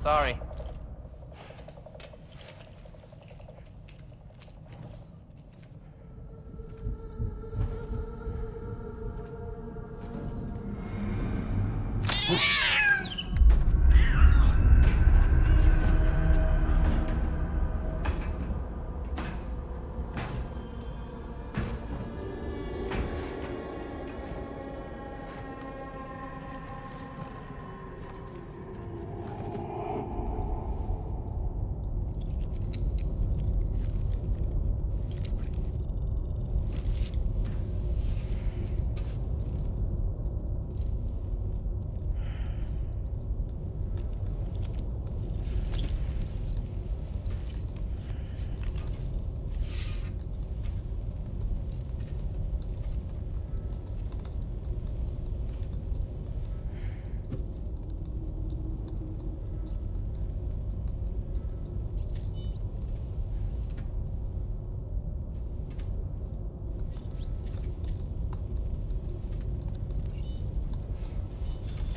Sorry.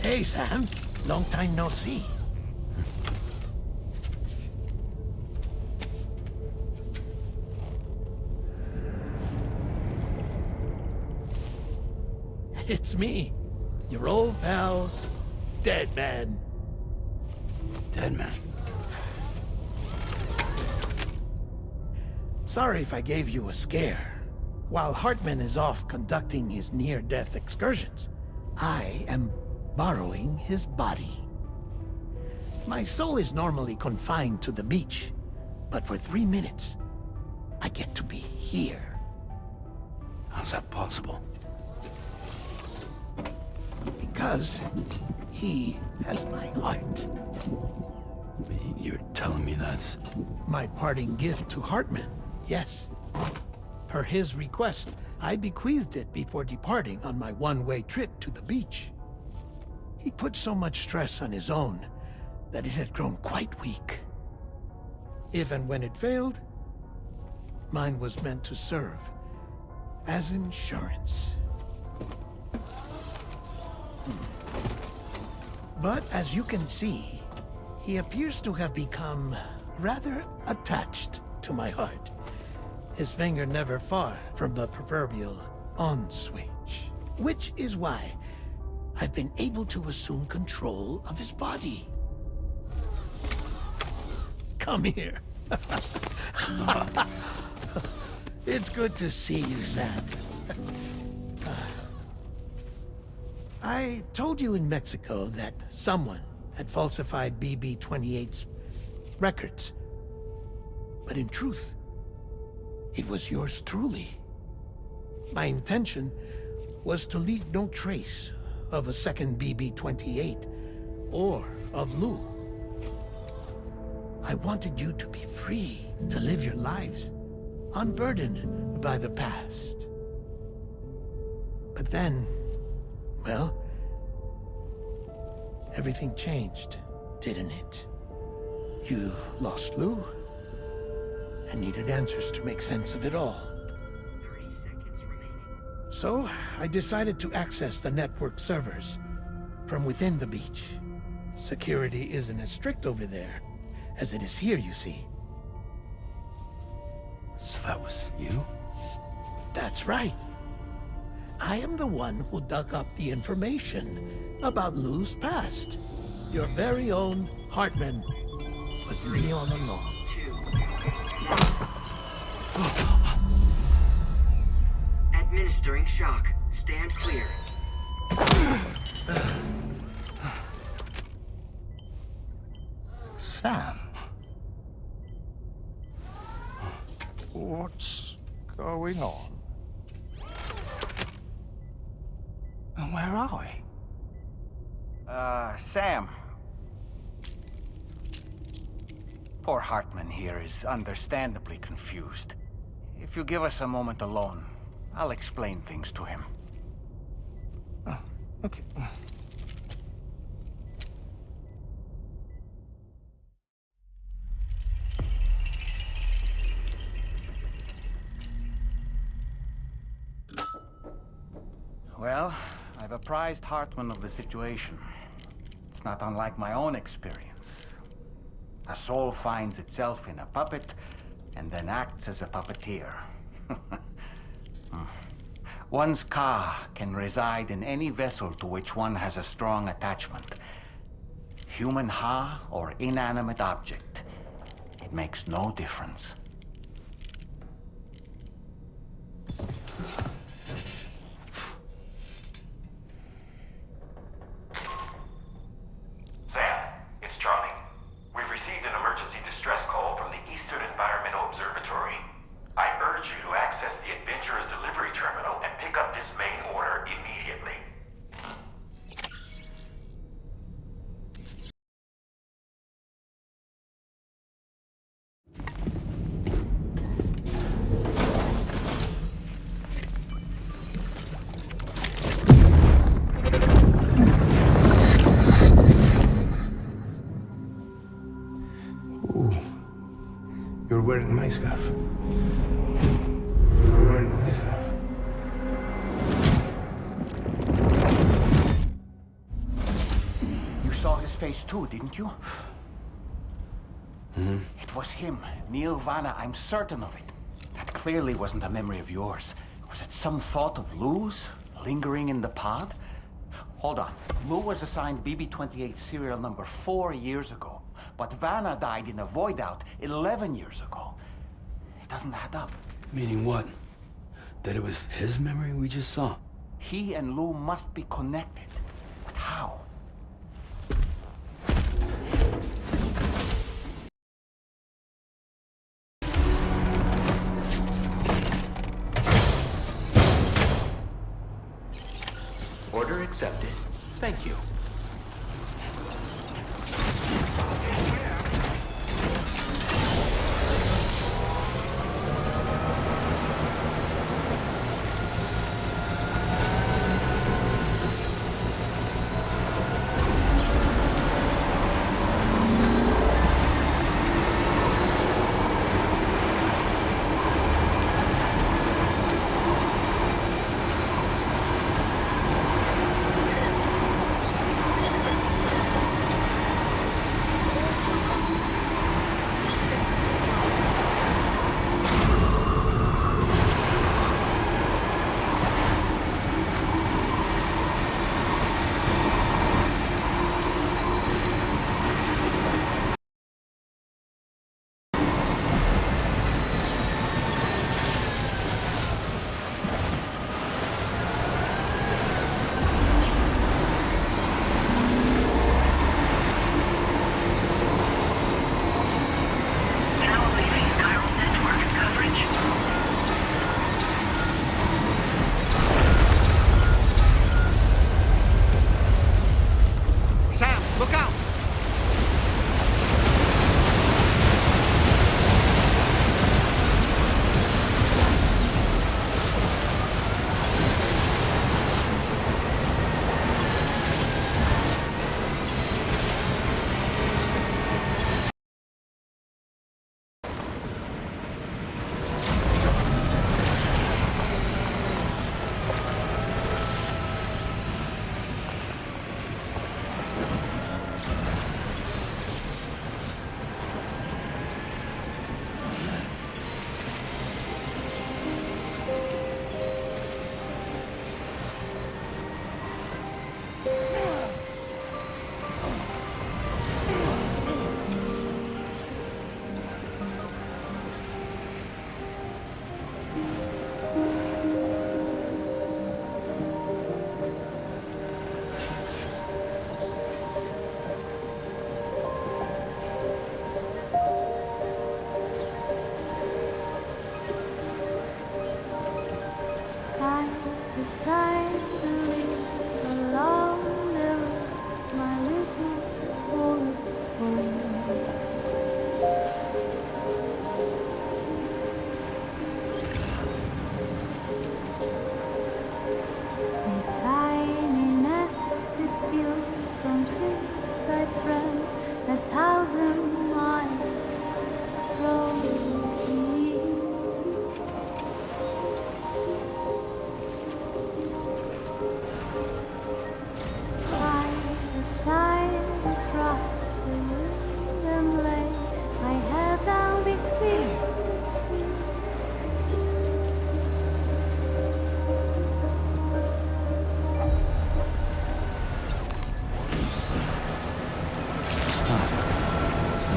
Hey, Sam. Long time no see. It's me, your old pal, Dead Man. Dead Man? Sorry if I gave you a scare. While Hartman is off conducting his near-death excursions, I am borrowing his body. My soul is normally confined to the beach, but for 3 minutes, I get to be here. How's that possible? Because he has my heart. You're telling me that's... My parting gift to Hartman, yes. Per his request, I bequeathed it before departing on my one-way trip to the beach. He put so much stress on his own that it had grown quite weak. If and when it failed, mine was meant to serve as insurance. But as you can see, he appears to have become rather attached to my heart. His finger never far from the proverbial on switch. Which is why I've been able to assume control of his body. Come here. It's good to see you, Sam. I told you in Mexico that someone had falsified BB-28's records. But in truth, it was yours truly. My intention was to leave no trace of a second BB-28 or of Lou. I wanted you to be free to live your lives, unburdened by the past. But then, well, everything changed, didn't it? You lost Lou, and needed answers to make sense of it all. 30 seconds remaining. So, I decided to access the network servers from within the beach. Security isn't as strict over there as it is here, you see. So that was you? That's right. I am the one who dug up the information about Lou's past. Your very own Hartman was me all along. 2. Administering shock. Stand clear. Sam? What's going on? And where are we? Sam. Poor Hartman here is understandably confused. If you give us a moment alone, I'll explain things to him. Oh, okay. Well, I've apprised Hartman of the situation. It's not unlike my own experience. A soul finds itself in a puppet and then acts as a puppeteer. One's ka can reside in any vessel to which one has a strong attachment. Human ha or inanimate object. It makes no difference. Sam, it's Charlie. We've received an emergency distress call from the Eastern Environmental Observatory. I urge you to access the Adventurer's delivery terminal and pick up this main order immediately. Ooh, you're wearing my scarf. You're wearing my scarf. You saw his face too, didn't you? It was him, Neil Vanna, I'm certain of it. That clearly wasn't a memory of yours. Was it some thought of Lou's, lingering in the pod? Hold on. Lou was assigned BB-28 serial number 4 years ago, but Vanna died in a void out 11 years ago. It doesn't add up. Meaning what? That it was his memory we just saw? He and Lou must be connected. But how? Order accepted. Thank you.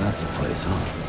That's the place, huh?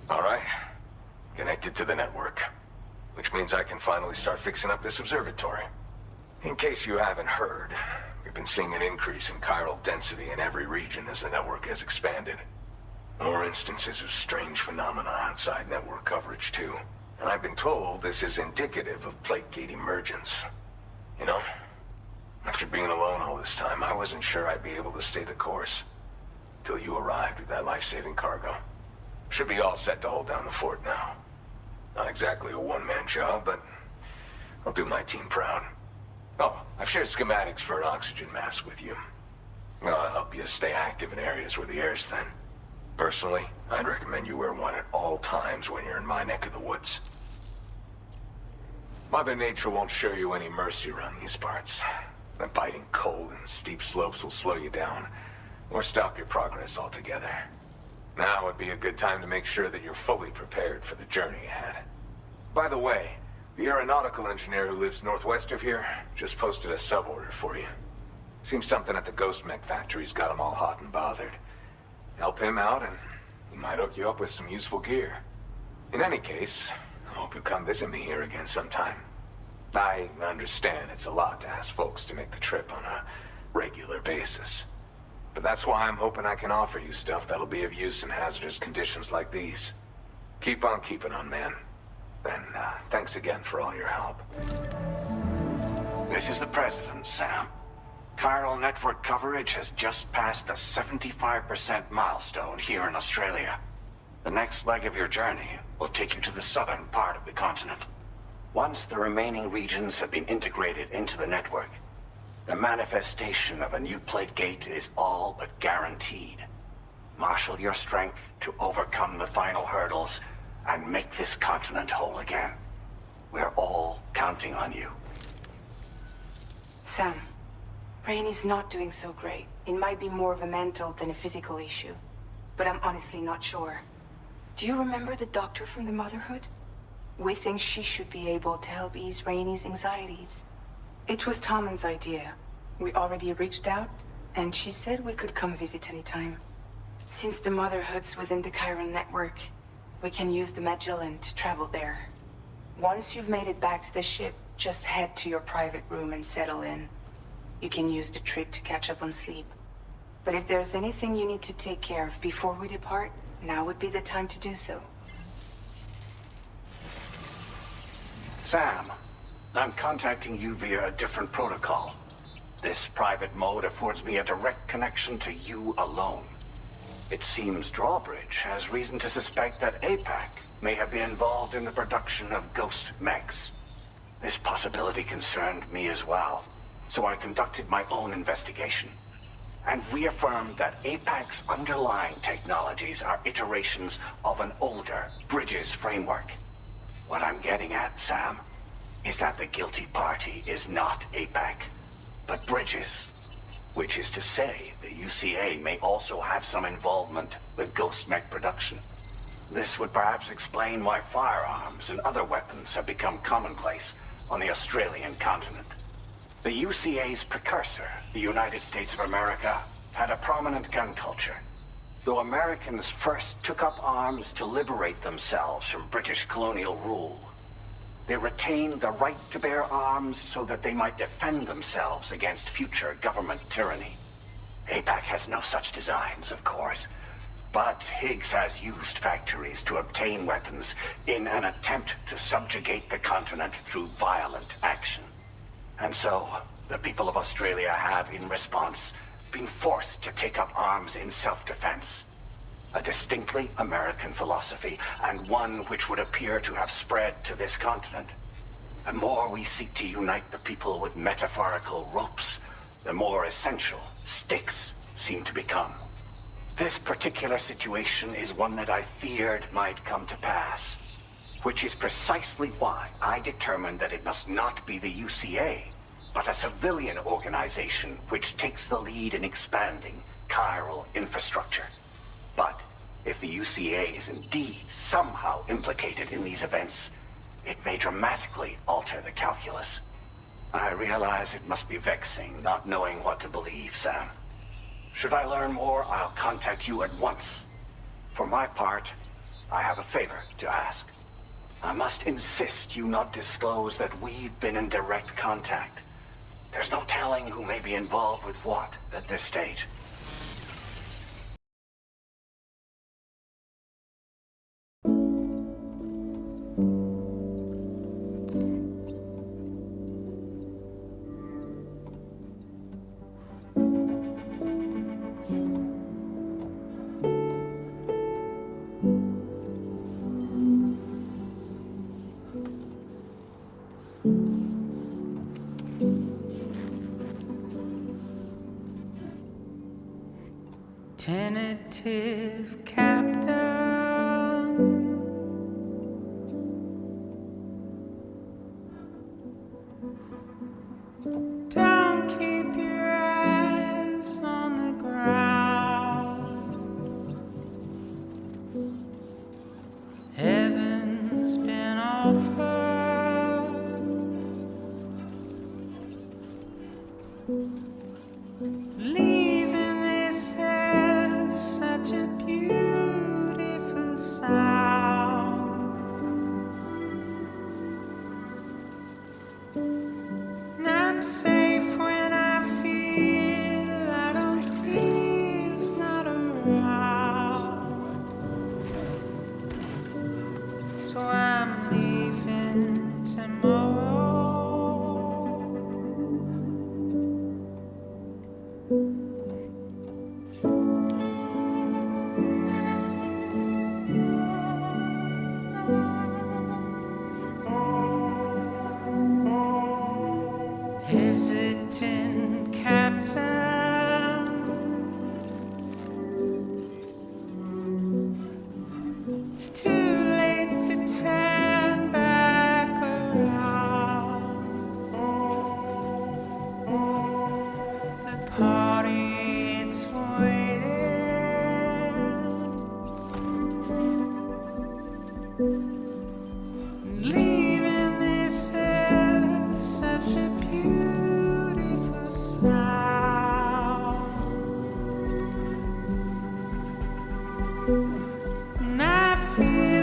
All right. Connected to the network. Which means I can finally start fixing up this observatory. In case you haven't heard, we've been seeing an increase in chiral density in every region as the network has expanded. More instances of strange phenomena outside network coverage, too. And I've been told this is indicative of plate gate emergence. You know, after being alone all this time, I wasn't sure I'd be able to stay the course. Till you arrived with that life-saving cargo. Should be all set to hold down the fort now. Not exactly a one-man job, but I'll do my team proud. Oh, I've shared schematics for an oxygen mask with you. I'll help you stay active in areas where the air's thin. Personally, I'd recommend you wear one at all times when you're in my neck of the woods. Mother Nature won't show you any mercy around these parts. The biting cold and steep slopes will slow you down, or stop your progress altogether. Now would be a good time to make sure that you're fully prepared for the journey ahead. By the way, the aeronautical engineer who lives northwest of here just posted a sub-order for you. Seems something at the Ghost Mech factory's got him all hot and bothered. Help him out and he might hook you up with some useful gear. In any case, I hope you'll come visit me here again sometime. I understand it's a lot to ask folks to make the trip on a regular basis. But that's why I'm hoping I can offer you stuff that'll be of use in hazardous conditions like these. Keep on keeping on, man. And thanks again for all your help. This is the President, Sam. Chiral network coverage has just passed the 75% milestone here in Australia. The next leg of your journey will take you to the southern part of the continent. Once the remaining regions have been integrated into the network, the manifestation of a new plate gate is all but guaranteed. Marshal your strength to overcome the final hurdles and make this continent whole again. We're all counting on you. Sam, Rainey's not doing so great. It might be more of a mental than a physical issue, but I'm honestly not sure. Do you remember the doctor from the Motherhood? We think she should be able to help ease Rainey's anxieties. It was Tommen's idea. We already reached out, and she said we could come visit anytime. Since the Motherhood's within the Chiron network, we can use the Magellan to travel there. Once you've made it back to the ship, just head to your private room and settle in. You can use the trip to catch up on sleep. But if there's anything you need to take care of before we depart, now would be the time to do so. Sam, I'm contacting you via a different protocol. This private mode affords me a direct connection to you alone. It seems Drawbridge has reason to suspect that APAC may have been involved in the production of ghost mechs. This possibility concerned me as well, so I conducted my own investigation and reaffirmed that APAC's underlying technologies are iterations of an older Bridges framework. What I'm getting at, Sam, is that the guilty party is not APAC, but Bridges. Which is to say, the UCA may also have some involvement with ghost mech production. This would perhaps explain why firearms and other weapons have become commonplace on the Australian continent. The UCA's precursor, the United States of America, had a prominent gun culture. Though Americans first took up arms to liberate themselves from British colonial rule, they retained the right to bear arms so that they might defend themselves against future government tyranny. APAC has no such designs, of course, but Higgs has used factories to obtain weapons in an attempt to subjugate the continent through violent action. And so, the people of Australia have, in response, been forced to take up arms in self-defense. A distinctly American philosophy, and one which would appear to have spread to this continent. The more we seek to unite the people with metaphorical ropes, the more essential sticks seem to become. This particular situation is one that I feared might come to pass, which is precisely why I determined that it must not be the UCA, but a civilian organization which takes the lead in expanding chiral infrastructure. But if the UCA is indeed somehow implicated in these events, it may dramatically alter the calculus. I realize it must be vexing not knowing what to believe, Sam. Should I learn more, I'll contact you at once. For my part, I have a favor to ask. I must insist you not disclose that we've been in direct contact. There's no telling who may be involved with what at this stage. Tentative captain, don't keep your eyes on the ground. Heaven's been offered. Leaving this as such a beautiful sound. And I'm safe when I feel I don't feel it's not around. So I'm leaving tomorrow. Hesitant captain, it's too late to turn back around. The party, it's waiting. Leaving this as such a beautiful sound. And I feel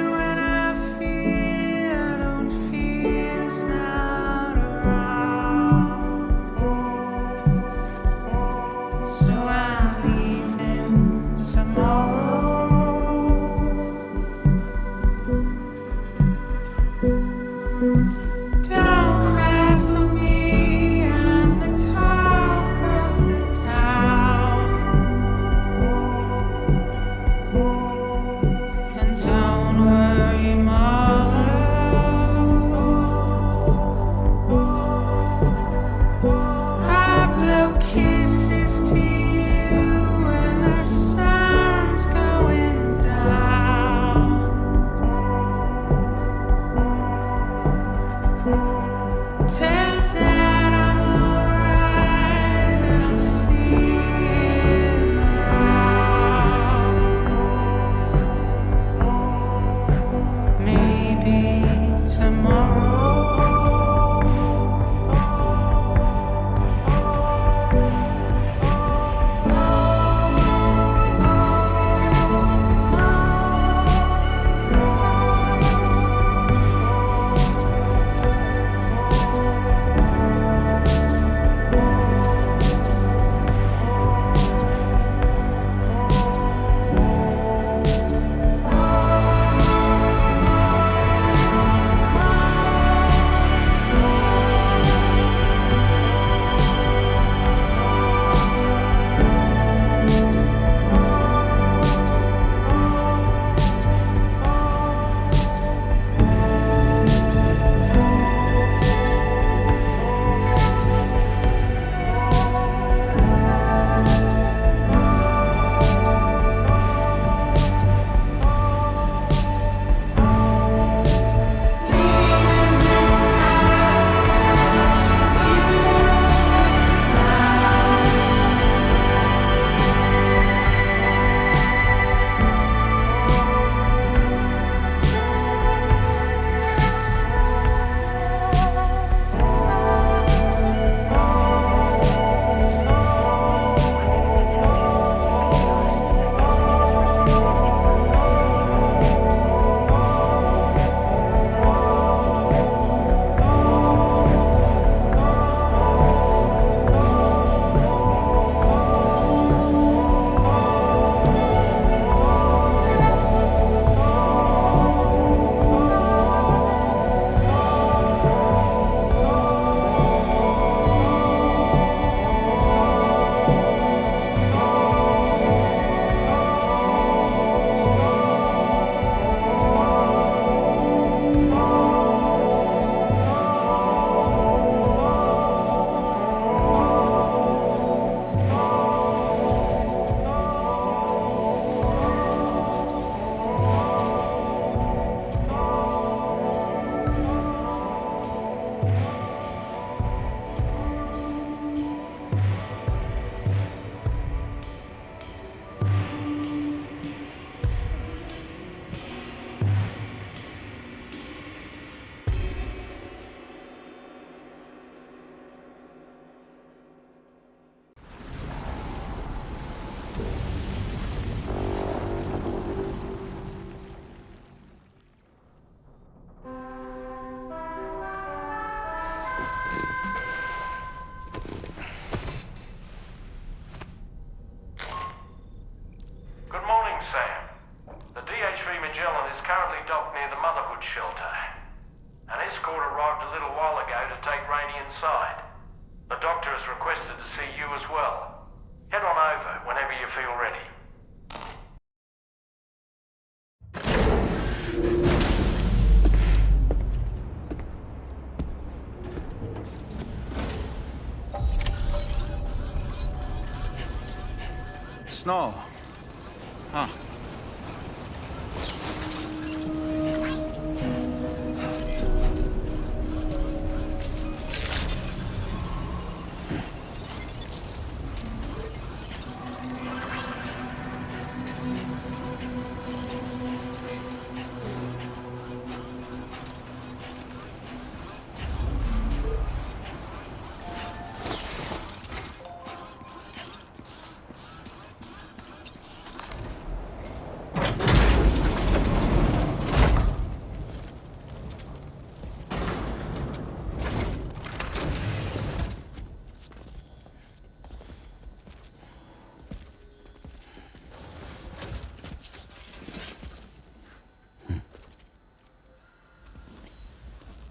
you feel ready. Snow. Huh.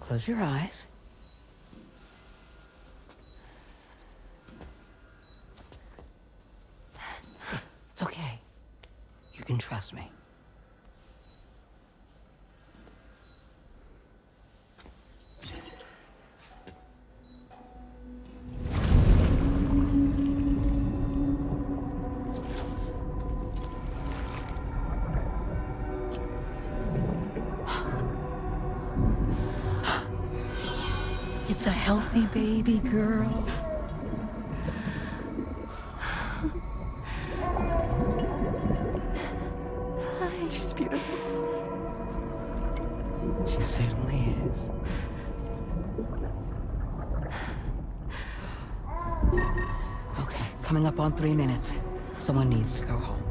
Close your eyes. It's okay. You can trust me. It's a healthy baby girl. She's beautiful. She certainly is. Okay, coming up on 3 minutes. Someone needs to go home.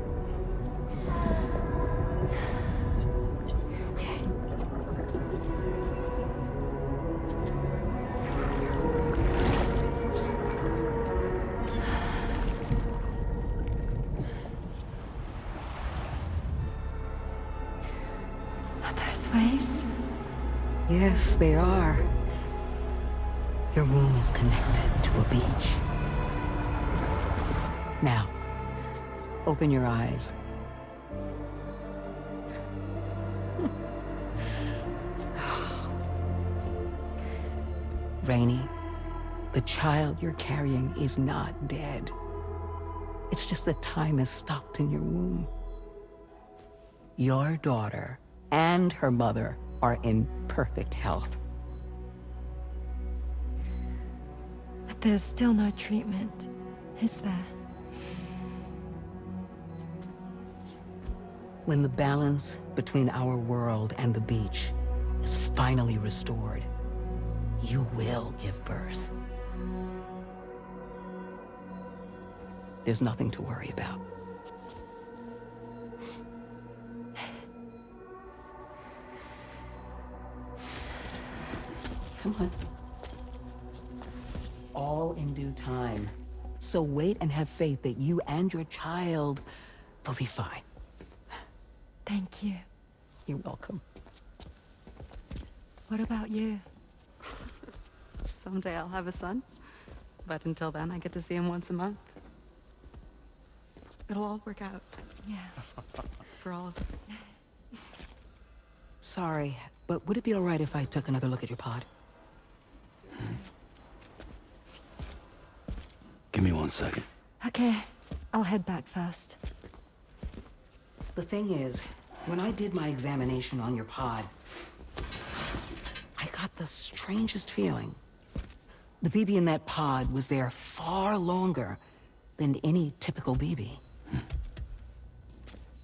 Waves? Yes, they are. Your womb is connected to a beach. Now, open your eyes. Rainey, the child you're carrying is not dead. It's just that time has stopped in your womb. Your daughter and her mother are in perfect health. But there's still no treatment, is there? When the balance between our world and the beach is finally restored, you will give birth. There's nothing to worry about. Come on. All in due time. So wait and have faith that you and your child will be fine. Thank you. You're welcome. What about you? Someday I'll have a son, but until then I get to see him once a month. It'll all work out. Yeah. For all of us. Sorry, but would it be all right if I took another look at your pod? Give me 1 second. Okay, I'll head back first. The thing is, when I did my examination on your pod, I got the strangest feeling. The BB in that pod was there far longer than any typical BB.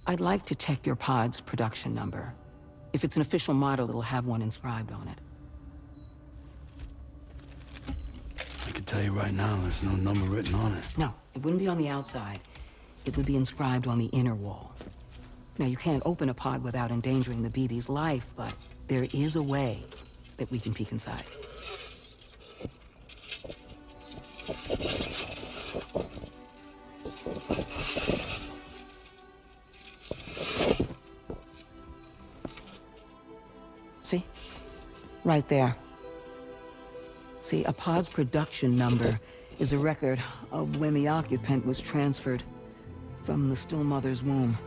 I'd like to check your pod's production number. If it's an official model, it'll have one inscribed on it. I can tell you right now, there's no number written on it. No, it wouldn't be on the outside. It would be inscribed on the inner wall. Now, you can't open a pod without endangering the BB's life, but there is a way that we can peek inside. See? Right there. See, a pod's production number is a record of when the occupant was transferred. from the still mother's womb.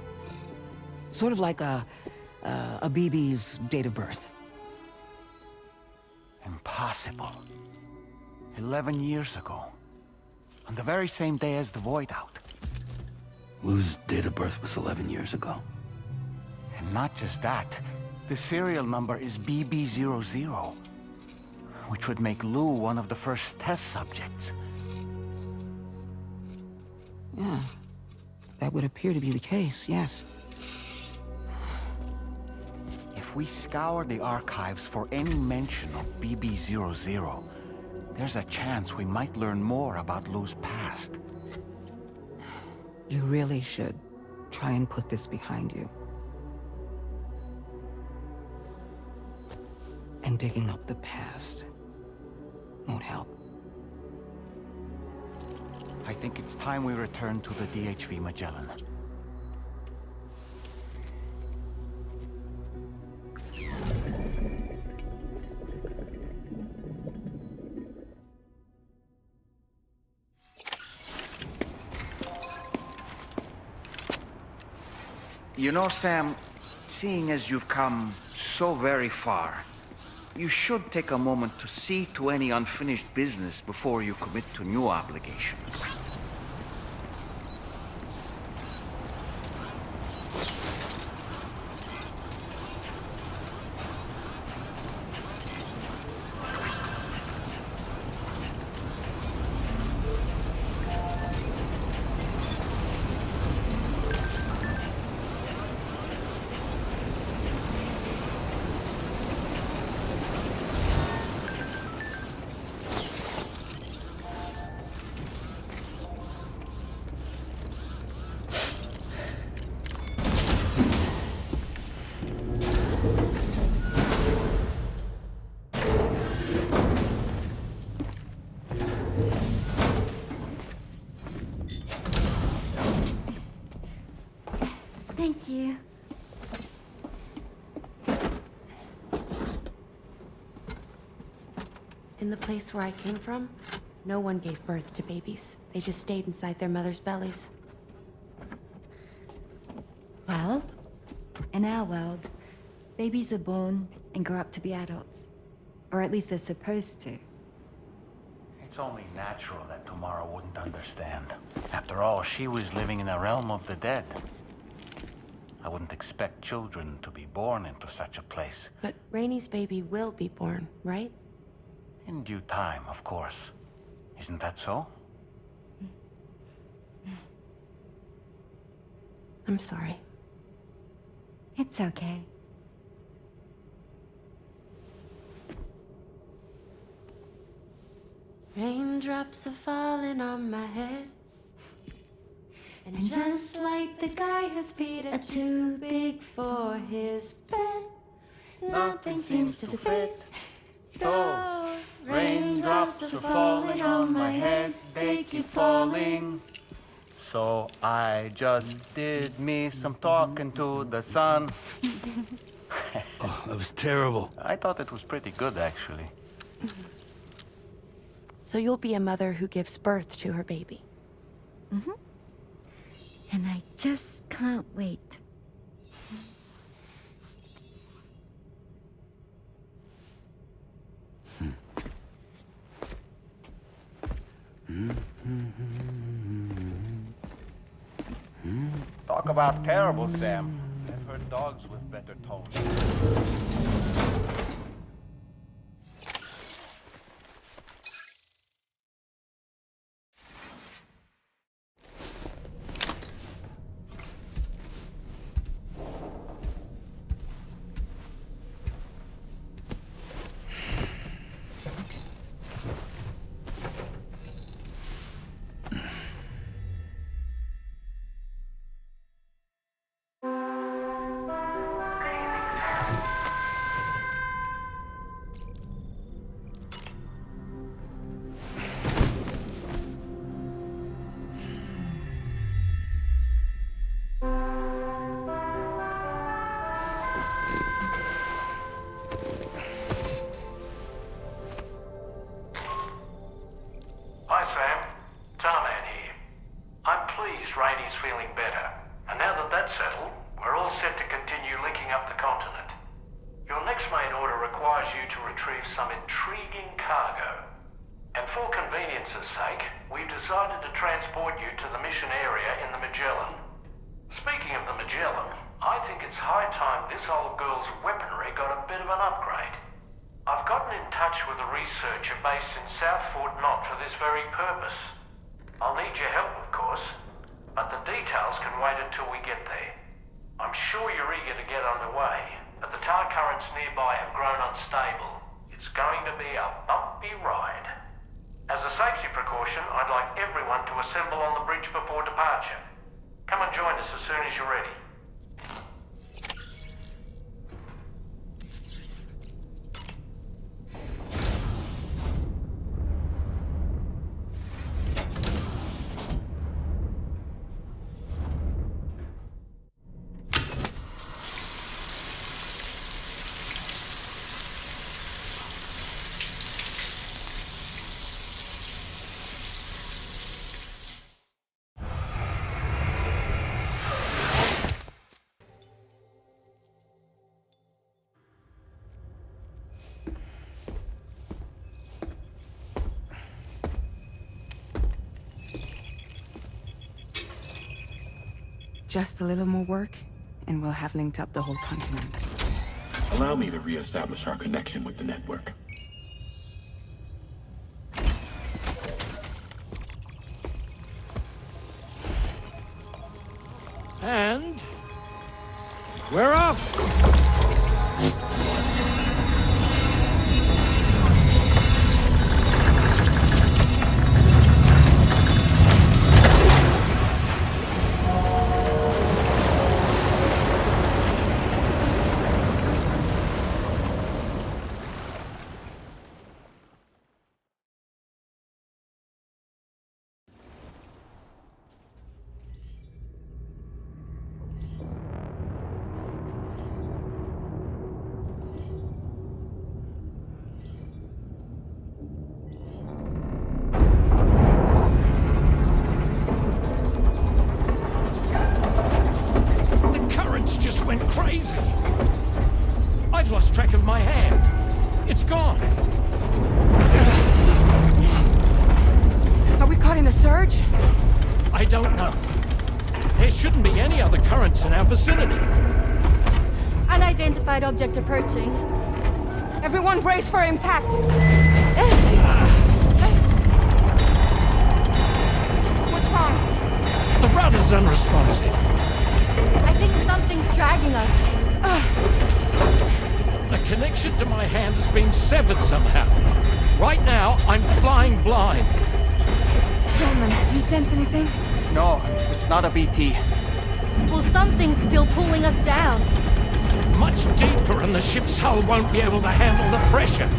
Sort of like a BB's date of birth. Impossible. 11 years ago. On the very same day as the Void Out. Lou's date of birth was 11 years ago. And not just that, the serial number is BB00, which would make Lou one of the first test subjects. Yeah, that would appear to be the case, yes. If we scour the archives for any mention of BB00, there's a chance we might learn more about Lou's past. You really should try and put this behind you. And digging up the past won't help. I think it's time we return to the DHV Magellan. You know, Sam, seeing as you've come so very far, you should take a moment to see to any unfinished business before you commit to new obligations. Thank you. In the place where I came from, no one gave birth to babies. They just stayed inside their mother's bellies. Well, in our world, babies are born and grow up to be adults. Or at least they're supposed to. It's only natural that Tamara wouldn't understand. After all, she was living in a realm of the dead. I wouldn't expect children to be born into such a place. But Rainey's baby will be born, right? In due time, of course. Isn't that so? I'm sorry. It's okay. Raindrops are falling on my head. And just like the guy whose feet are too big for his bed, nothing seems to fit. Those raindrops are falling on my head, they keep falling. So I just did me some talking to the sun. Oh, that was terrible. I thought it was pretty good, actually. So you'll be a mother who gives birth to her baby. Mm-hmm. And I just can't wait. Talk about terrible, Sam. I've heard dogs with better tone. that's settled, we're all set to continue linking up the continent. Your next main order requires you to retrieve some intriguing cargo. And for convenience's sake, we've decided to transport you to the mission area in the Magellan. Speaking of the Magellan, I think it's high time this old girl's weaponry got a bit of an upgrade. I've gotten in touch with a researcher based in South Fort Knott for this very purpose. I'll need your help, of course, but the details can wait until we get there. I'm sure you're eager to get underway, but the tide currents nearby have grown unstable. It's going to be a bumpy ride. As a safety precaution, I'd like everyone to assemble on the bridge before departure. Come and join us as soon as you're ready. Just a little more work, and we'll have linked up the whole continent. Allow me to re-establish our connection with the network. And we're off! Crazy! I've lost track of my hand. It's gone. Are we caught in a surge? I don't know. There shouldn't be any other currents in our vicinity. Unidentified object approaching. Everyone brace for impact. What's wrong? The rudder's unresponsive. I think something's dragging us. The connection to my hand has been severed somehow. Right now, I'm flying blind. Gilman, do you sense anything? No, it's not a BT. Well, something's still pulling us down. Much deeper, and the ship's hull won't be able to handle the pressure.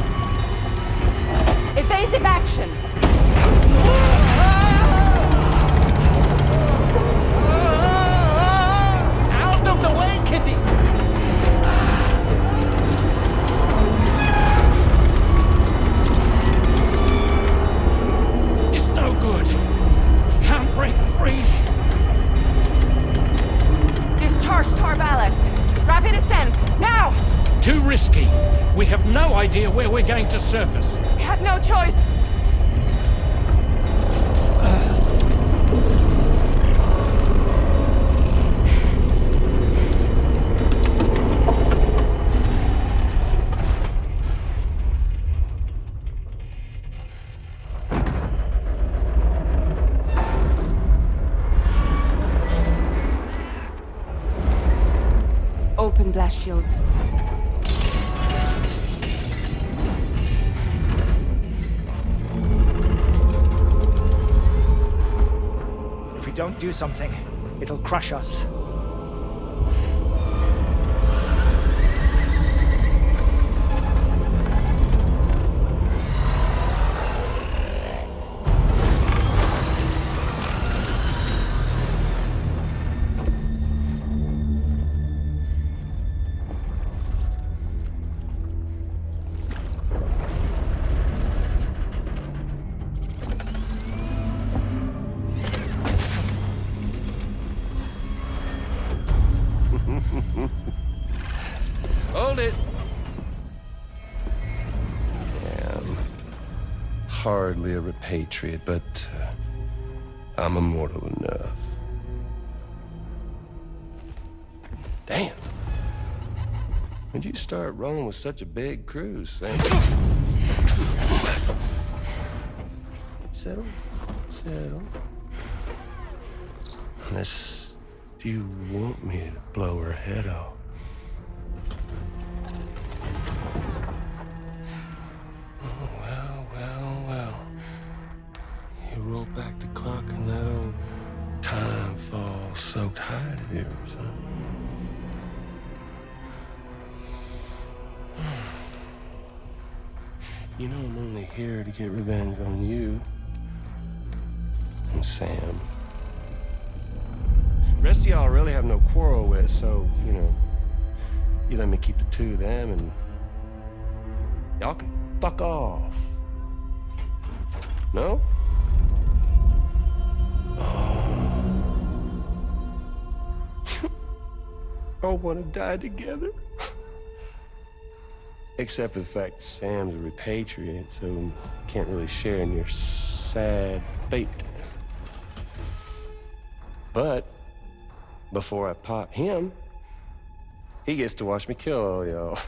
Evasive action! Out of the way, Kitty! It's no good. Can't break free. Discharge tar ballast. Rapid ascent, now! Too risky. We have no idea where we're going to surface. We have no choice. Open blast shields. If we don't do something, it'll crush us. Hold it! Damn. Hardly a repatriate, but I'm immortal enough. Damn. When'd you start rolling with such a big crew, Sam? Settle. Unless you want me to blow her head off. Well. You roll back the clock and that old time fall soaked hide of yours, huh? You know I'm only here to get revenge on you and Sam. The rest of y'all really have no quarrel with, so, you let me keep the two of them and y'all can fuck off. No? All want to die together. Except for the fact Sam's a repatriate, so can't really share in your sad fate. But before I pop him, he gets to watch me kill all y'all.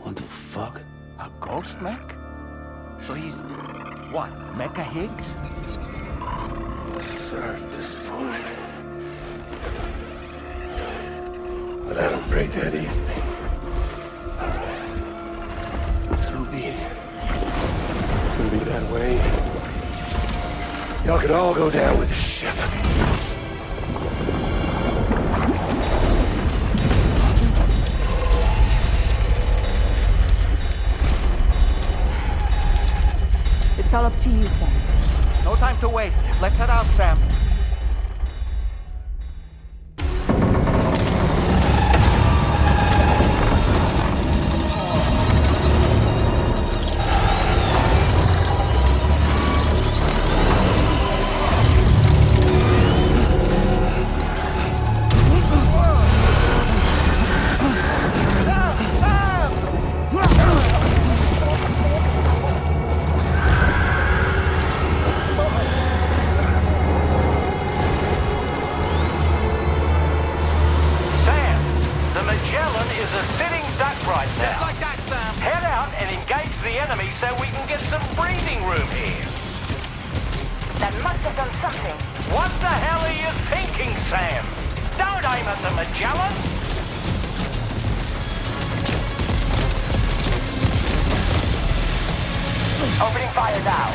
What the fuck? A ghost mech? So he's, what, Mecha Higgs? Sorry to disappoint. But I don't break that easy. So be it. It's gonna be that way. Y'all could all go down with the ship. It's all up to you, Sam. No time to waste. Let's head out, Sam. Opening fire now.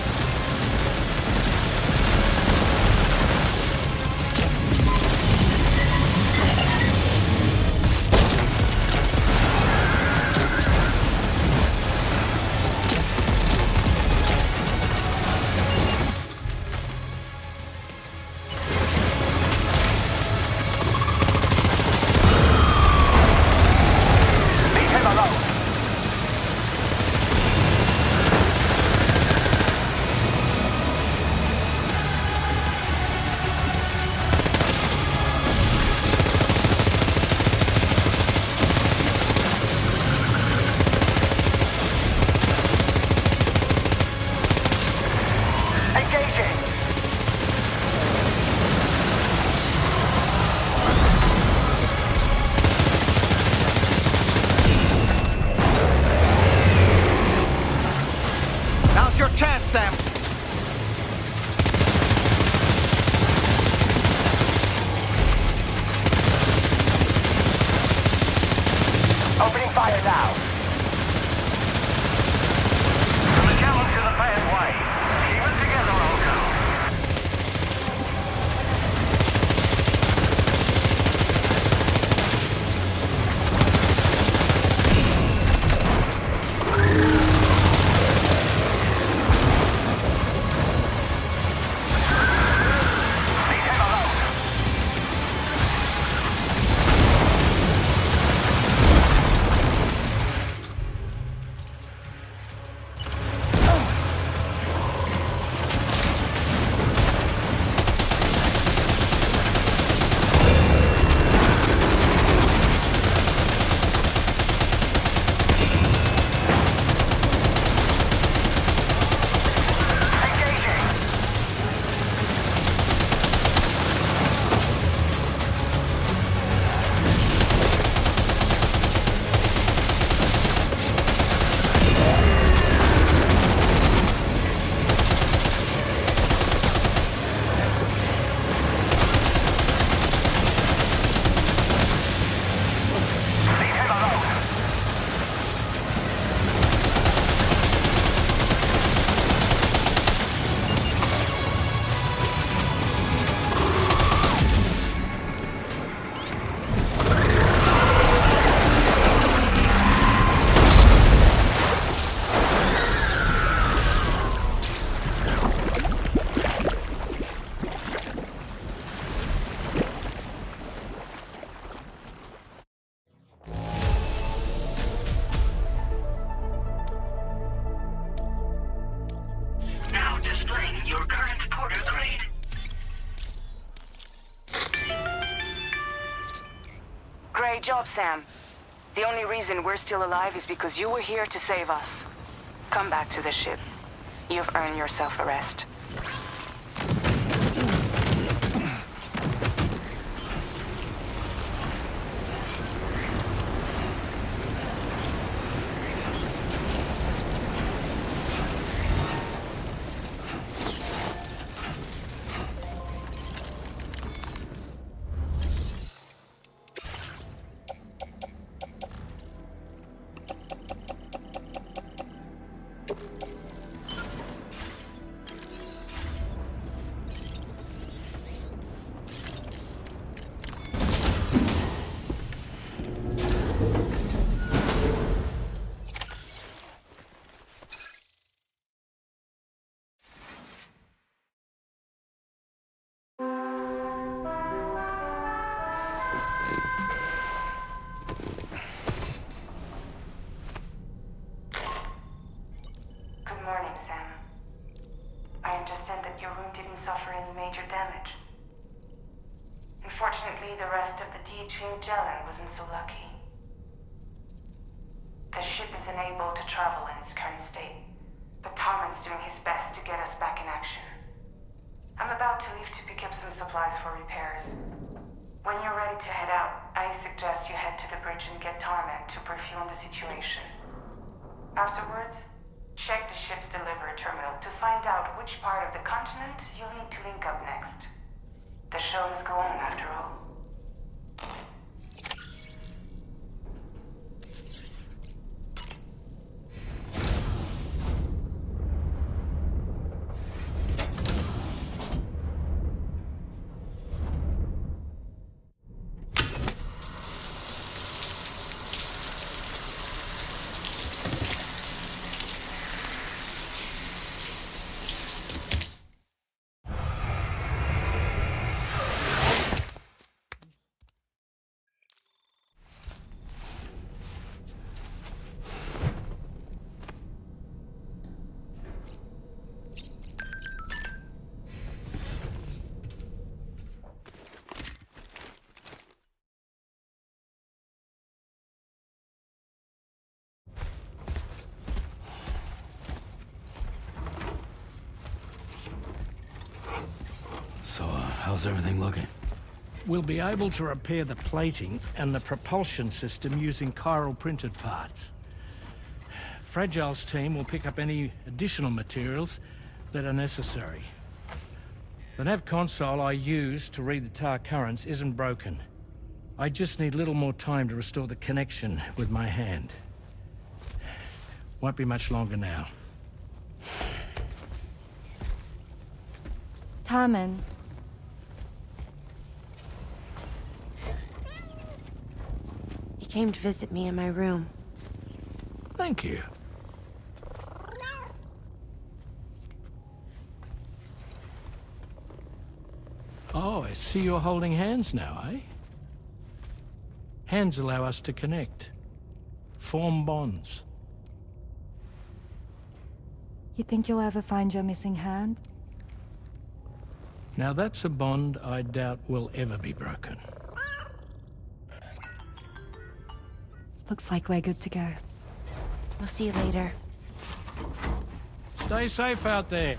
job, Sam. The only reason we're still alive is because you were here to save us. Come back to the ship. You've earned yourself a rest. Unfortunately, the rest of the Magellan wasn't so lucky. The ship is unable to travel in its current state, but Tarman's doing his best to get us back in action. I'm about to leave to pick up some supplies for repairs. When you're ready to head out, I suggest you head to the bridge and get Tarman to brief you on the situation. Afterwards, check the ship's delivery terminal to find out which part of the continent you'll need to link up next. The show must go on, after all. So, how's everything looking? We'll be able to repair the plating and the propulsion system using chiral printed parts. Fragile's team will pick up any additional materials that are necessary. The nav console I use to read the tar currents isn't broken. I just need a little more time to restore the connection with my hand. Won't be much longer now. Tarman. He came to visit me in my room. Thank you. Oh, I see you're holding hands now, eh? Hands allow us to connect. Form bonds. You think you'll ever find your missing hand? Now that's a bond I doubt will ever be broken. Looks like we're good to go. We'll see you later. Stay safe out there.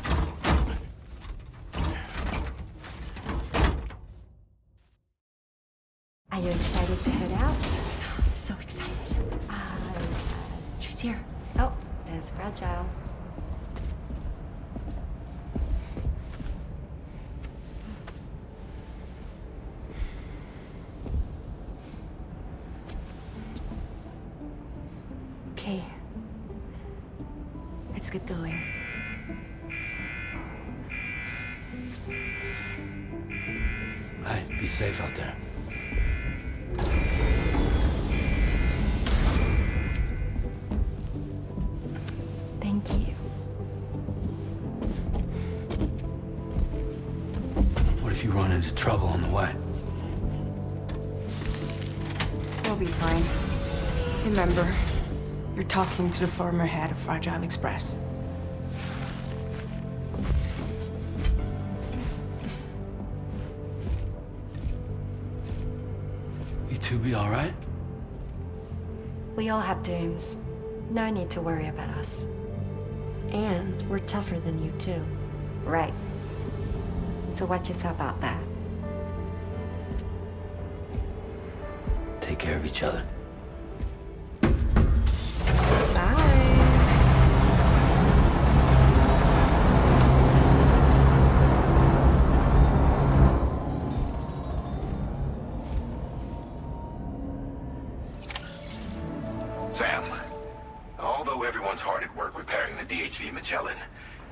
Are you excited to head out? So excited. She's here. Oh, there's Fragile. Okay. Let's get going. Hey, be safe out there. Thank you. What if you run into trouble on the way? We'll be fine. Remember, you're talking to the former head of Fragile Express. You two be all right? We all have dooms. No need to worry about us. And we're tougher than you, too. Right. So watch yourself out there. Take care of each other. Sam, although everyone's hard at work repairing the DHV Magellan,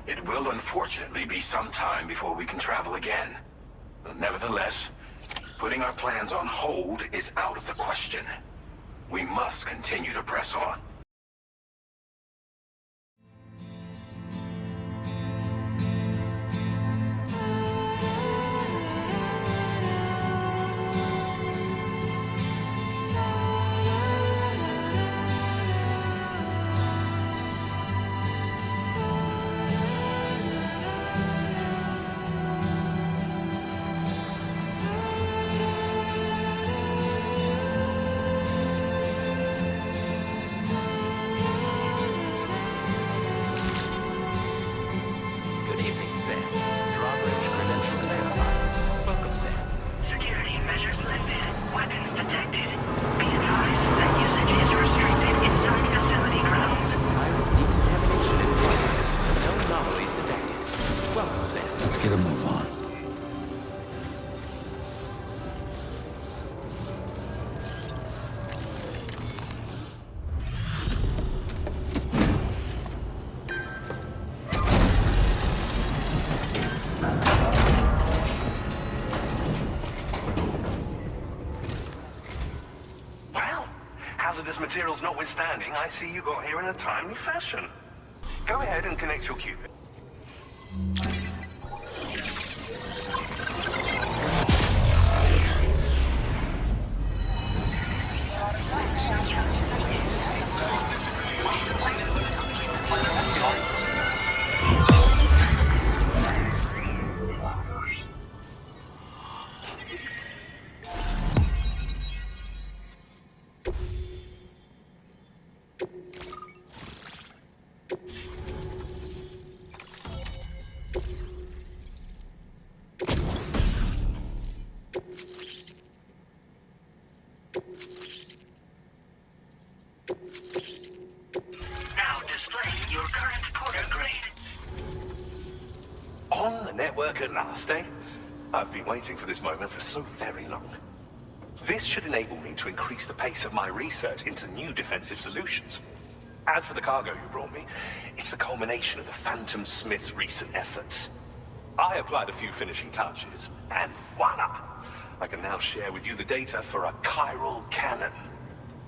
it will unfortunately be some time before we can travel again. Nevertheless, putting our plans on hold is out of the question. We must continue to press on. Good evening, Sam. Drawbridge credentials verified. Welcome, Sam. Security measures lifted. Weapons detected. Be advised that usage is restricted inside facility grounds. Decontamination in progress. No anomalies detected. Welcome, Sam. Let's get a move on. Well, hazardous materials notwithstanding, I see you got here in a timely fashion. Go ahead and connect your Cupid. Now displaying your current Porter grade. On the network at last, eh? I've been waiting for this moment for so very long. This should enable me to increase the pace of my research into new defensive solutions. As for the cargo you brought me, it's the culmination of the Phantom Smith's recent efforts. I applied a few finishing touches, and voila! I can now share with you the data for a chiral cannon.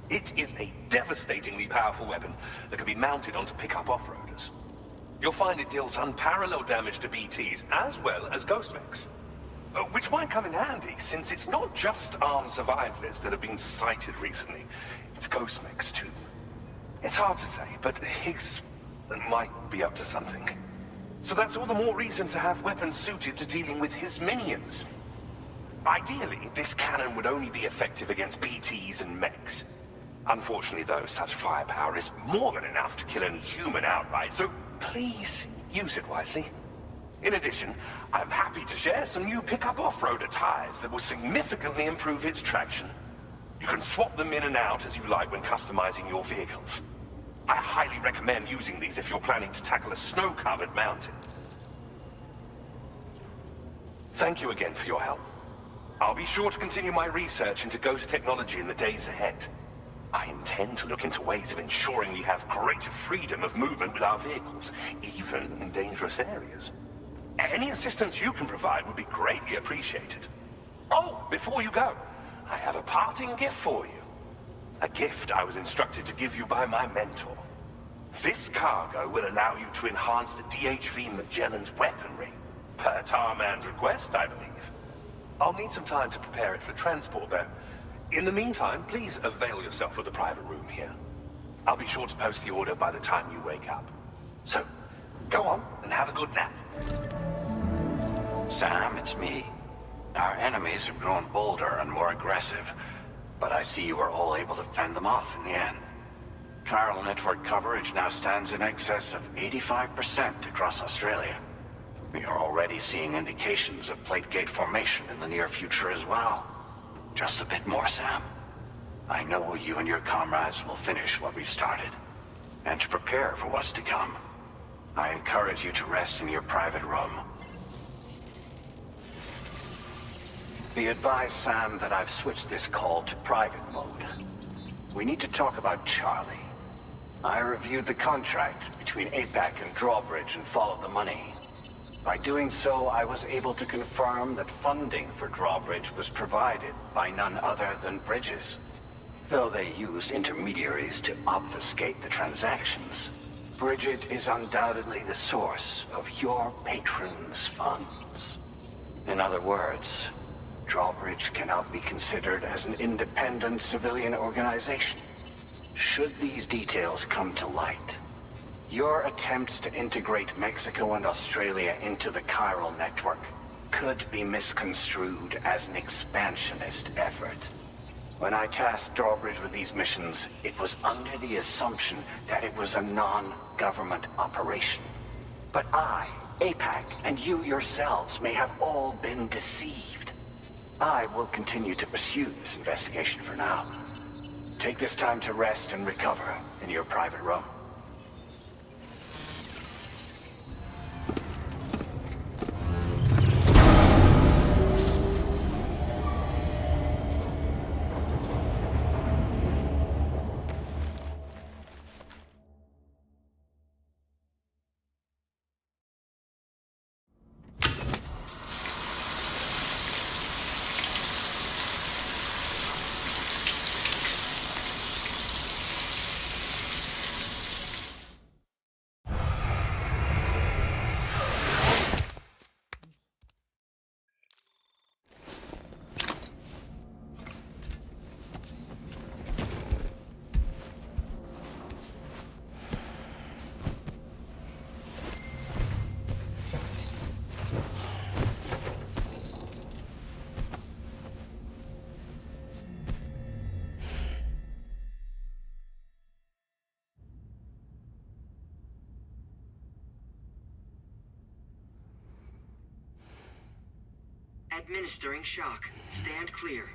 It is a devastatingly powerful weapon that can be mounted onto pickup off-roaders. You'll find it deals unparalleled damage to BTs as well as ghost mechs. Which might come in handy, since it's not just armed survivalists that have been sighted recently. It's ghost mechs too. It's hard to say, but Higgs might be up to something. So that's all the more reason to have weapons suited to dealing with his minions. Ideally, this cannon would only be effective against BTs and mechs. Unfortunately, though, such firepower is more than enough to kill any human outright, so please use it wisely. In addition, I'm happy to share some new pickup off-roader tires that will significantly improve its traction. You can swap them in and out as you like when customizing your vehicles. I highly recommend using these if you're planning to tackle a snow-covered mountain. Thank you again for your help. I'll be sure to continue my research into ghost technology in the days ahead. I intend to look into ways of ensuring we have greater freedom of movement with our vehicles, even in dangerous areas. Any assistance you can provide would be greatly appreciated. Oh, before you go, I have a parting gift for you. A gift I was instructed to give you by my mentor. This cargo will allow you to enhance the DHV Magellan's weaponry, per Tarman's request, I believe. I'll need some time to prepare it for transport, though. In the meantime, please avail yourself of the private room here. I'll be sure to post the order by the time you wake up. So, go on and have a good nap. Sam, it's me. Our enemies have grown bolder and more aggressive, but I see you were all able to fend them off in the end. Chiral network coverage now stands in excess of 85% across Australia. We are already seeing indications of plate gate formation in the near future as well. Just a bit more, Sam. I know you and your comrades will finish what we've started. And to prepare for what's to come, I encourage you to rest in your private room. Be advised, Sam, that I've switched this call to private mode. We need to talk about Charlie. I reviewed the contract between APAC and Drawbridge and followed the money. By doing so, I was able to confirm that funding for Drawbridge was provided by none other than Bridges. Though they used intermediaries to obfuscate the transactions, Bridget is undoubtedly the source of your patrons' funds. In other words, Drawbridge cannot be considered as an independent civilian organization. Should these details come to light, your attempts to integrate Mexico and Australia into the chiral network could be misconstrued as an expansionist effort. When I tasked Drawbridge with these missions, it was under the assumption that it was a non-government operation. But I, APAC, and you yourselves may have all been deceived. I will continue to pursue this investigation for now. Take this time to rest and recover in your private room. Administering shock. Stand clear.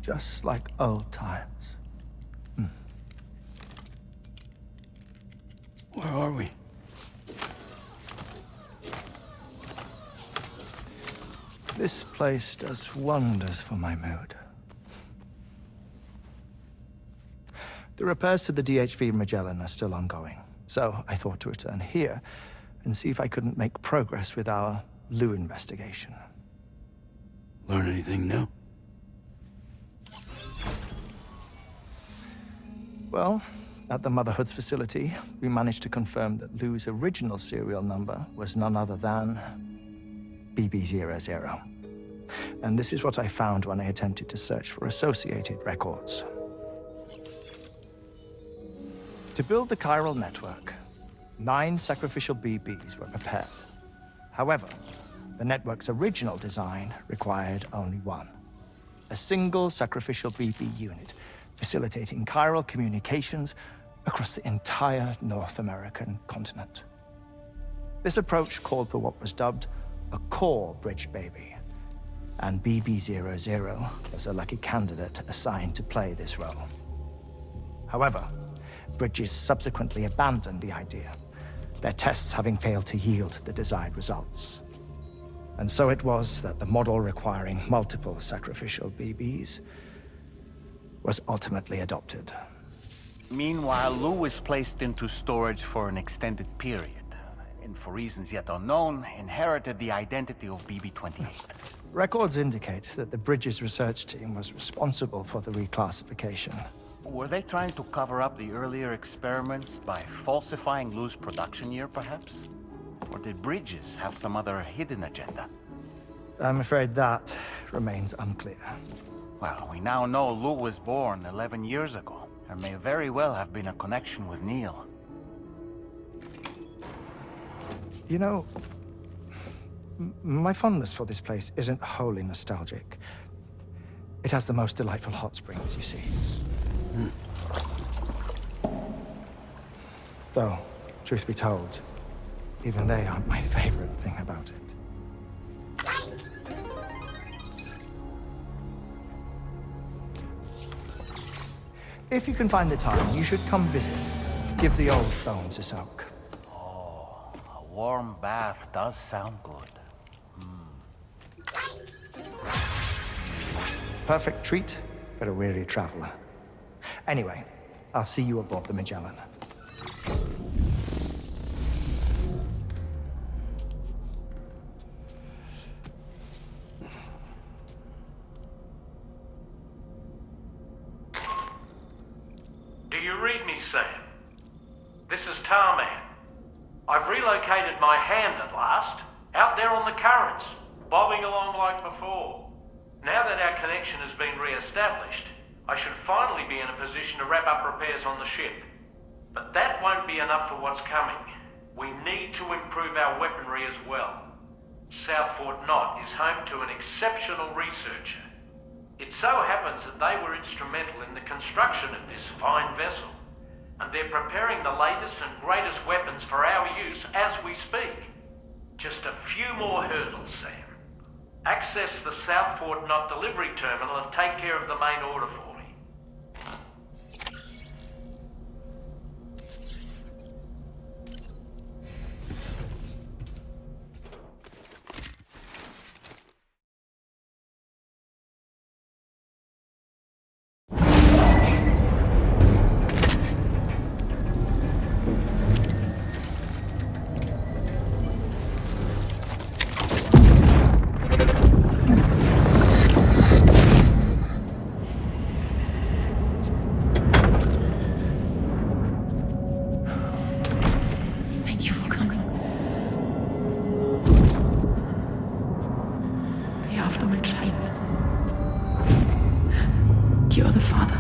Just like old times. Where are we? This place does wonders for my mood. The repairs to the DHV Magellan are still ongoing, so I thought to return here and see if I couldn't make progress with our Lou investigation. Learn anything new? Well, at the Motherhood's facility, we managed to confirm that Lou's original serial number was none other than BB00. And this is what I found when I attempted to search for associated records. To build the chiral network, 9 sacrificial BBs were prepared. However, the network's original design required only 1. A single sacrificial BB unit, facilitating chiral communications across the entire North American continent. This approach called for what was dubbed a core bridge baby, and BB00 was a lucky candidate assigned to play this role. However, Bridges subsequently abandoned the idea, their tests having failed to yield the desired results. And so it was that the model requiring multiple sacrificial BBs was ultimately adopted. Meanwhile, Lou was placed into storage for an extended period, and for reasons yet unknown, inherited the identity of BB-28. Records indicate that the Bridges research team was responsible for the reclassification. Were they trying to cover up the earlier experiments by falsifying Lou's production year, perhaps? Or did Bridges have some other hidden agenda? I'm afraid that remains unclear. Well, we now know Lou was born 11 years ago. There may very well have been a connection with Neil. You know, My fondness for this place isn't wholly nostalgic. It has the most delightful hot springs, you see. Though, truth be told, even they aren't my favorite thing about it. If you can find the time, you should come visit. Give the old bones a soak. Oh, a warm bath does sound good. Perfect treat for a weary traveler. Anyway, I'll see you aboard the Magellan. Do you read me, Sam? This is Tarman. I've relocated my hand at last, out there on the currents, bobbing along like before. Now that our connection has been re-established, I should finally be in a position to wrap up repairs on the ship. But that won't be enough for what's coming. We need to improve our weaponry as well. South Fort Knot is home to an exceptional researcher. It so happens that they were instrumental in the construction of this fine vessel, and they're preparing the latest and greatest weapons for our use as we speak. Just a few more hurdles, Sam. Access the South Fort Knot delivery terminal and take care of the main order for me. Thank you for coming. Be after my child. You are the father.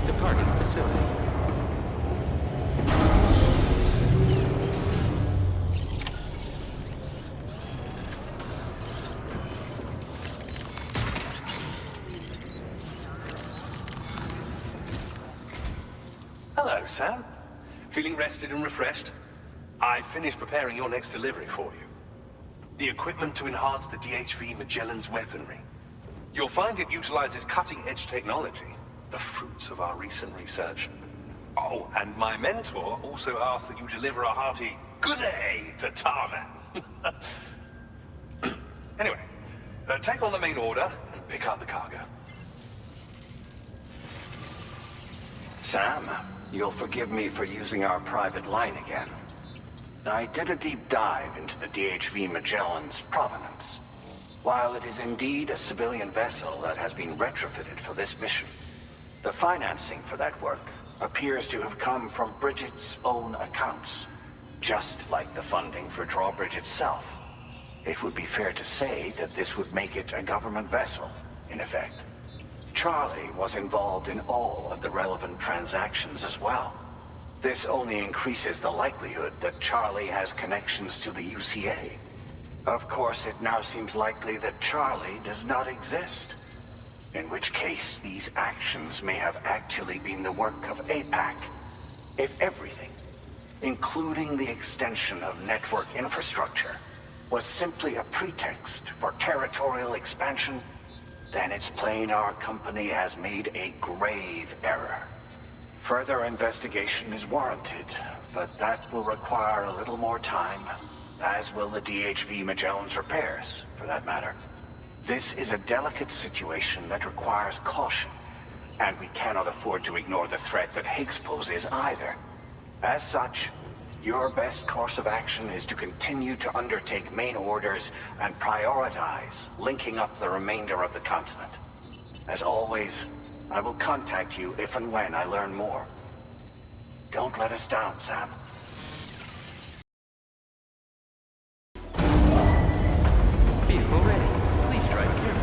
Departing facility. Hello, Sam. Feeling rested and refreshed? I finished preparing your next delivery for you. The equipment to enhance the DHV Magellan's weaponry. You'll find it utilizes cutting-edge technology, the fruits of our recent research. Oh, and my mentor also asked that you deliver a hearty good day to Tarman. Anyway, take on the main order and pick up the cargo. Sam, you'll forgive me for using our private line again. I did a deep dive into the DHV Magellan's provenance. While it is indeed a civilian vessel that has been retrofitted for this mission, the financing for that work appears to have come from Bridget's own accounts, just like the funding for Drawbridge itself. It would be fair to say that this would make it a government vessel, in effect. Charlie was involved in all of the relevant transactions as well. This only increases the likelihood that Charlie has connections to the UCA. Of course, it now seems likely that Charlie does not exist. In which case, these actions may have actually been the work of APAC. If everything, including the extension of network infrastructure, was simply a pretext for territorial expansion, then it's plain our company has made a grave error. Further investigation is warranted, but that will require a little more time, as will the DHV Magellan's repairs, for that matter. This is a delicate situation that requires caution, and we cannot afford to ignore the threat that Higgs poses either. As such, your best course of action is to continue to undertake main orders and prioritize linking up the remainder of the continent. As always, I will contact you if and when I learn more. Don't let us down, Sam. Vehicle ready. Please drive carefully.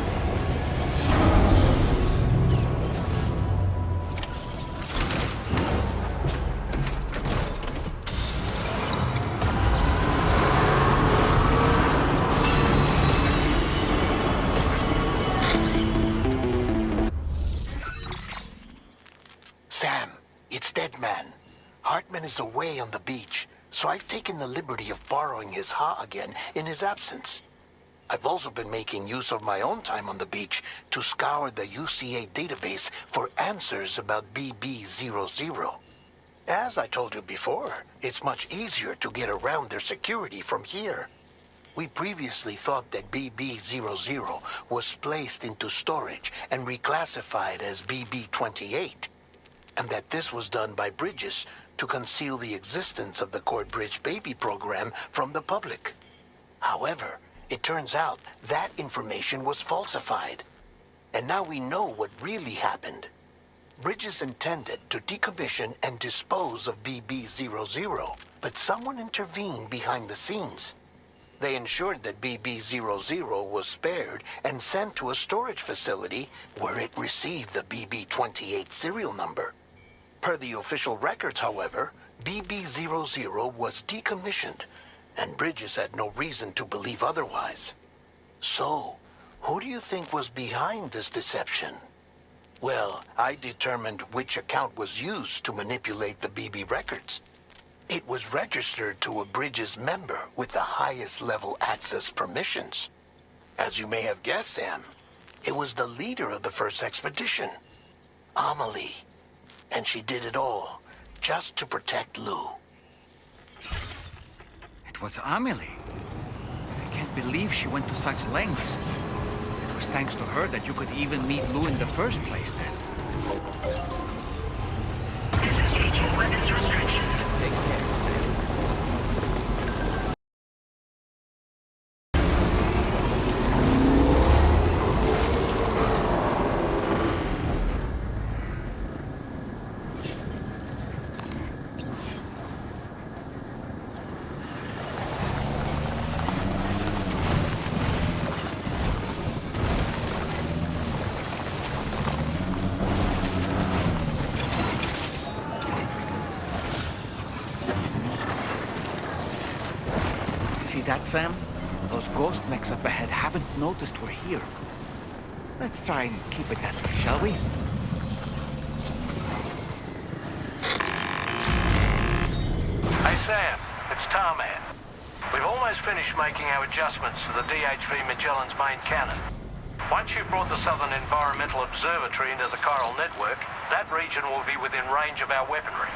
Sam, it's Deadman. Hartman is away on the beach, so I've taken the liberty of borrowing his Ha again in his absence. I've also been making use of my own time on the beach to scour the UCA database for answers about BB00. As I told you before, it's much easier to get around their security from here. We previously thought that BB00 was placed into storage and reclassified as BB28, and that this was done by Bridges to conceal the existence of the Court Bridge Baby program from the public. However, it turns out that information was falsified, and now we know what really happened. Bridges intended to decommission and dispose of BB00, but someone intervened behind the scenes. They ensured that BB00 was spared and sent to a storage facility where it received the BB28 serial number. Per the official records, however, BB00 was decommissioned, and Bridges had no reason to believe otherwise. So, who do you think was behind this deception? Well, I determined which account was used to manipulate the BB records. It was registered to a Bridges member with the highest level access permissions. As you may have guessed, Sam, it was the leader of the first expedition, Amelie. And she did it all just to protect Lou. It was Amelie. I can't believe she went to such lengths. It was thanks to her that you could even meet Lou in the first place, then. Disengaging weapons restrictions. Take care, Sam. See that, Sam? Those ghost mechs up ahead haven't noticed we're here. Let's try and keep it that way, shall we? Hey, Sam. It's Tarman. We've almost finished making our adjustments to the DHV Magellan's main cannon. Once you've brought the Southern Environmental Observatory into the chiral network, that region will be within range of our weaponry.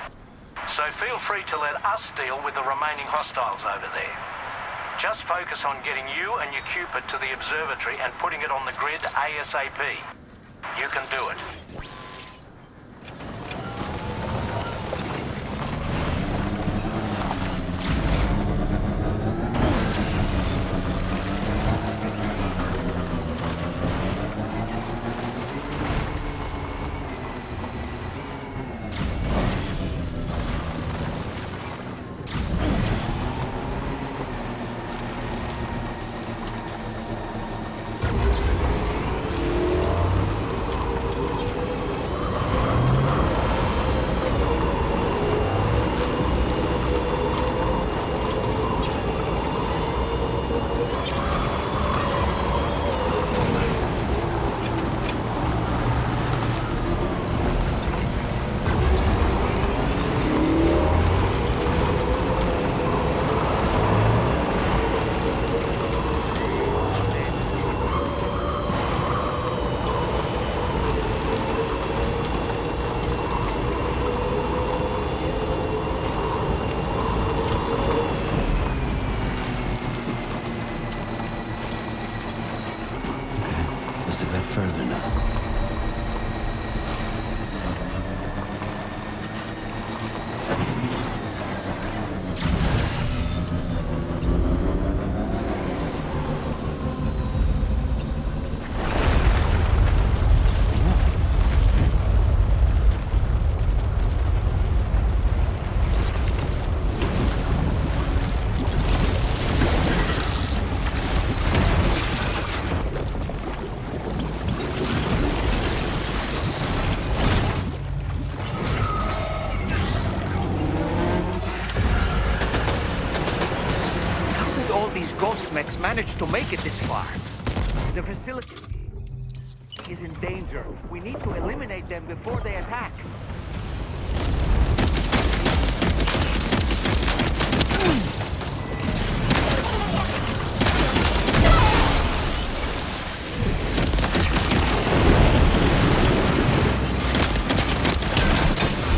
So feel free to let us deal with the remaining hostiles over there. Just focus on getting you and your Cupid to the observatory and putting it on the grid ASAP. You can do it. Further now. these ghost mechs managed to make it this far? The facility is in danger. We need to eliminate them before they attack.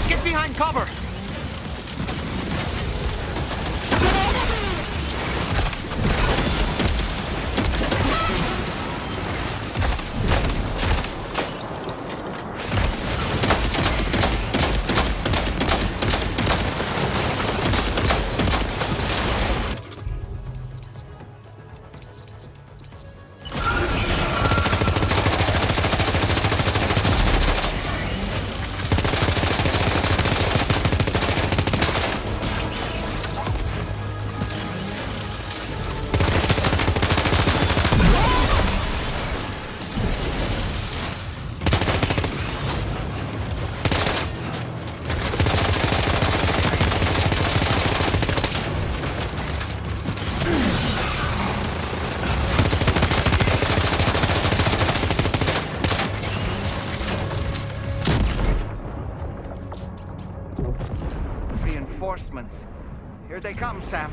Get behind cover! Reinforcements. Here they come, Sam.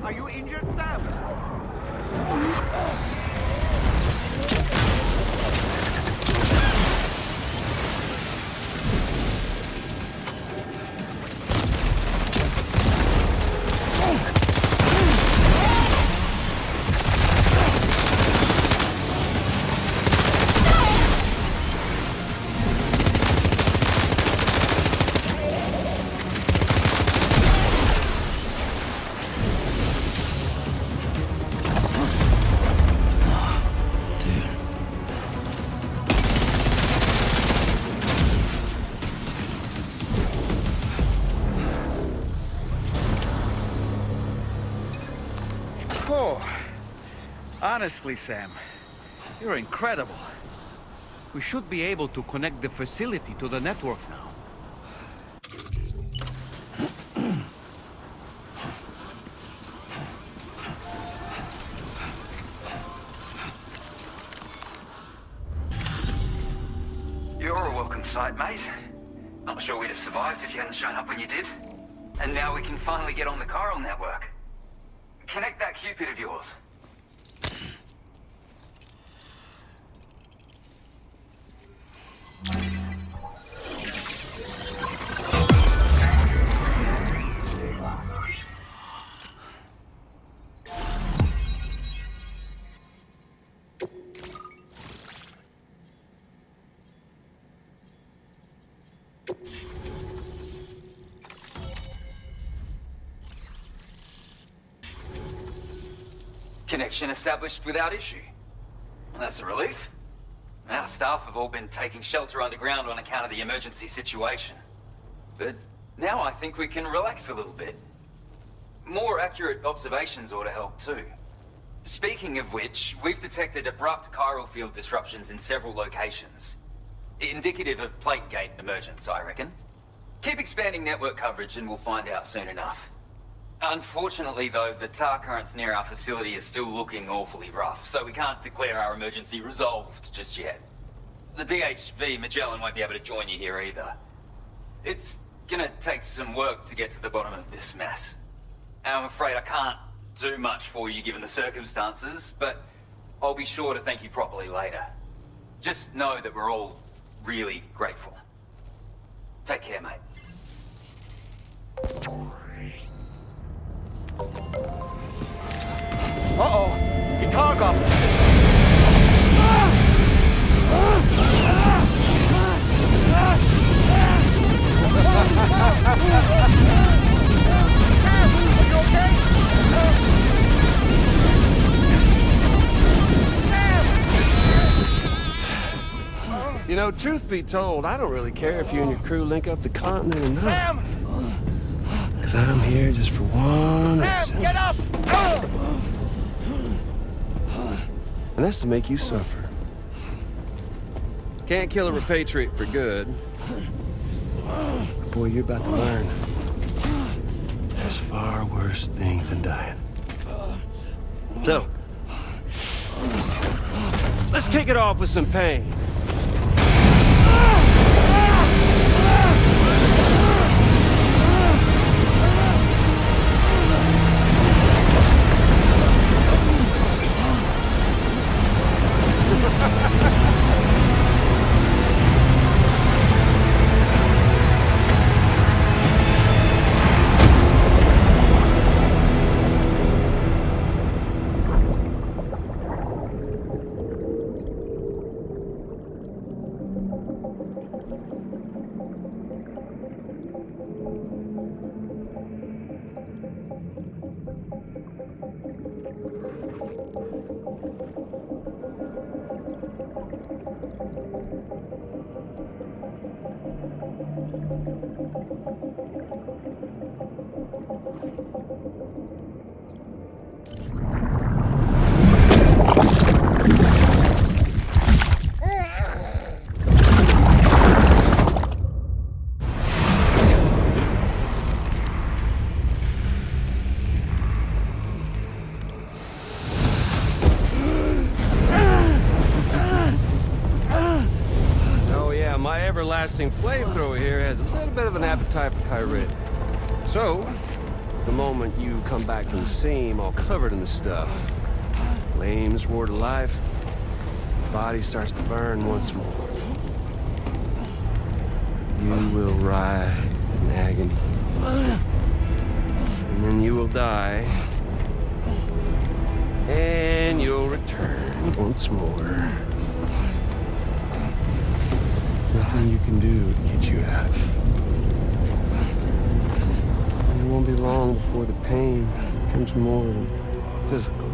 Are you injured, Sam? Oh, honestly, Sam, you're incredible. We should be able to connect the facility to the network now. You're a welcome sight, mate. Not sure we'd have survived if you hadn't shown up when you did. And now we can finally get on the chiral network. Connect that Cupid of yours. Connection established without issue. Well, that's a relief. Our staff have all been taking shelter underground on account of the emergency situation. But now I think we can relax a little bit. More accurate observations ought to help too. Speaking of which, we've detected abrupt chiral field disruptions in several locations. Indicative of plate gate emergence, I reckon. Keep expanding network coverage and we'll find out soon enough. Unfortunately, though, the tar currents near our facility are still looking awfully rough, so we can't declare our emergency resolved just yet. The DHV Magellan won't be able to join you here either. It's gonna take some work to get to the bottom of this mess. And I'm afraid I can't do much for you given the circumstances, but I'll be sure to thank you properly later. Just know that we're all really grateful. Take care, mate. Uh-oh! Guitar up! You know, truth be told, I don't really care if you and your crew link up the continent or not. Sam! Because I'm here just for one Sam, reason. get up! And that's to make you suffer. Can't kill a repatriate for good. But boy, you're about to learn. There's far worse things than dying. So, let's kick it off with some pain. Everlasting flamethrower here has a little bit of an appetite for Kyrit. So, the moment you come back from the seam all covered in the stuff, flames roar to life, the body starts to burn once more. You will writhe in agony. And then you will die. And you'll return once more. Nothing you can do to get you out of it. And it won't be long before the pain becomes more than physical.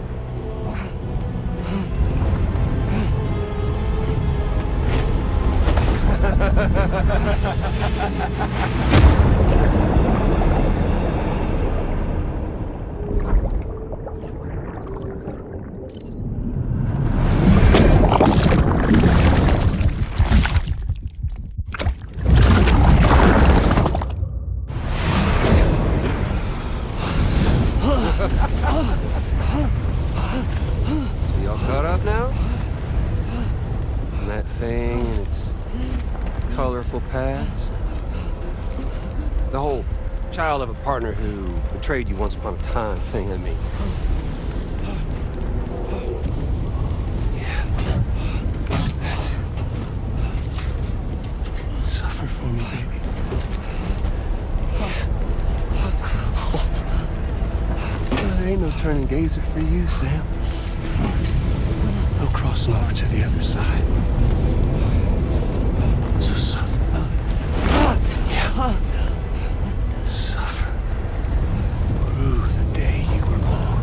Y'all caught up now? And that thing and its colorful past? The whole child of a partner who betrayed you once upon a time thing, I mean. Yeah. That's it. Suffer for me, baby. There ain't no turning gazer for you, Sam. No crossing over to the other side. So suffer. Yeah. Suffer. Through the day you were born.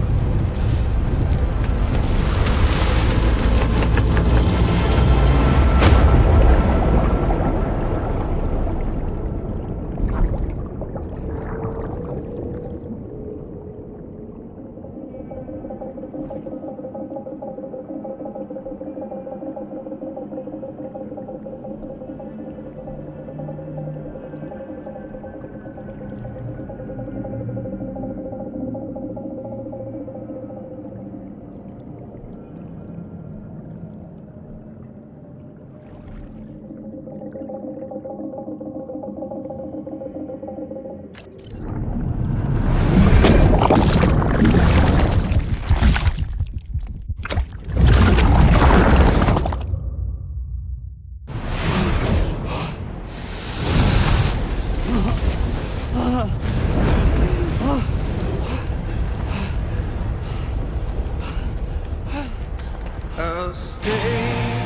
I'll stay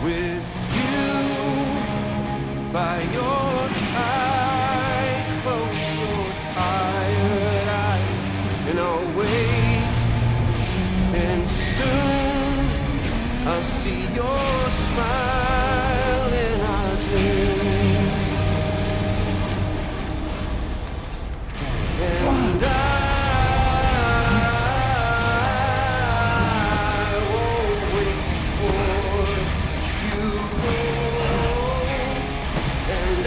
with you by your side. Close your tired eyes and I'll wait. And soon I'll see your smile in our dream. And I won't wait for you. And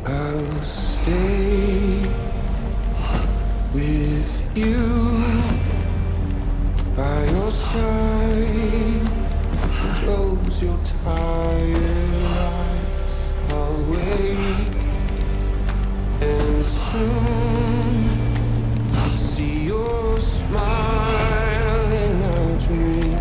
I'll stay with you by your side. Close your tired eyes. I'll wait, and soon I'll see your smile in our dream.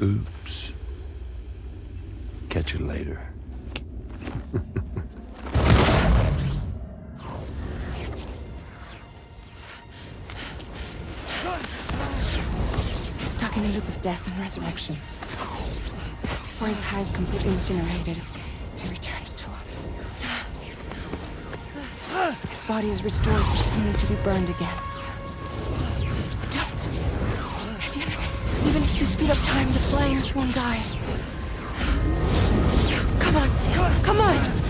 Oops. Catch you later. He's stuck in a loop of death and resurrection. Before his high is completely incinerated, he returns to us. His body is restored, only to be burned again. Don't! Even if you speed up time, the flames won't die. Come on, Sam. Come on!